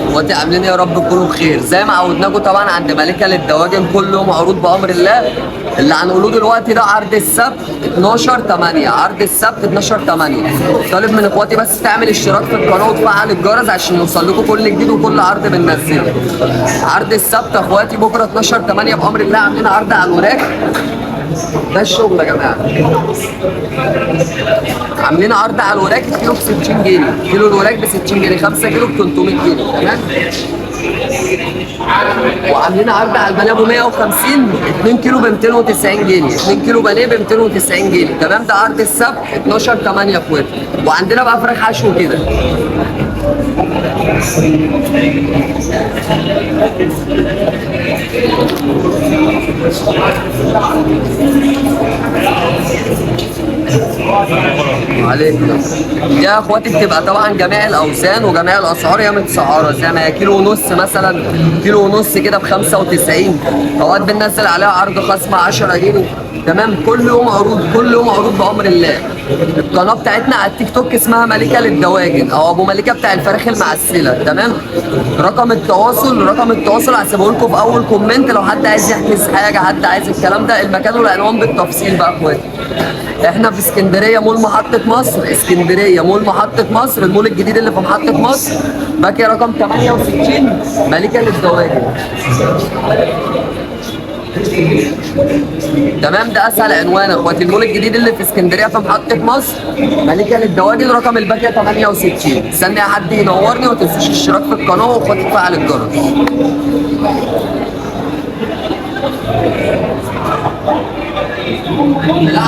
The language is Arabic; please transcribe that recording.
اخواتي عاملين ايه؟ يا رب تكونوا بخير. زي ما عودناكم طبعا عند ملكه للدواجن كل يوم عروض بامر الله. اللي هنقوله دلوقتي ده عرض السبت 12/8، عرض السبت 12/8. طالب من اخواتي بس تعمل اشتراك في القناه وتفعل الجرس عشان يوصل لكم كل جديد وكل عرض بننزله. عرض السبت اخواتي بكره 12/8 بامر الله، عاملين عرض على الوراك. ده الشغل يا جماعه. عاملين عرض على الوراك الكيلو ب 60 جنيه، كيلو الوراك ب 60 جنيه، 5 كيلو ب 300 جنيه، تمام؟ وعاملين عرض على البانيه ابو 150، 2 كيلو ب 290 جنيه، 2 كيلو بانيه ب 290 جنيه، تمام؟ ده عرض السبت 12/8 يا اخواتي. وعندنا بقى فراخ حشو كده. عليكم. يا اخواتي بتبقى طبعا جميع الاوزان وجميع الاسعار هي متسعره، زي ما هي كيلو ونص مثلا، كيلو ونص كده ب 95. اوقات بننزل عليها عرض خصم 10 جنيه، تمام؟ كل يوم عروض، كل يوم عروض بامر الله. القناه بتاعتنا على التيك توك اسمها ملكه للدواجن او ابو ملكه بتاع الفراخ المعسله، تمام؟ رقم التواصل هسيبه لكم في اول كومنت لو حد عايز يحجز حاجه، حد عايز الكلام ده، المكان والعنوان بالتفصيل بقى يا اخواتي. احنا في اسكندريه مول محطه مصر، اسكندريه مول محطه مصر، المول الجديد اللي في محطه مصر، باكي رقم 68 ملكه للدواجن. تمام؟ ده اسهل عنوان يا اخواتي، المول الجديد اللي في اسكندريه في محطه مصر، ملكه للدواجن، رقم الباكيه 68. استنى يا حد ينورني، وما تنسوش الاشتراك في القناه واخواتي تفعل الجرس. لا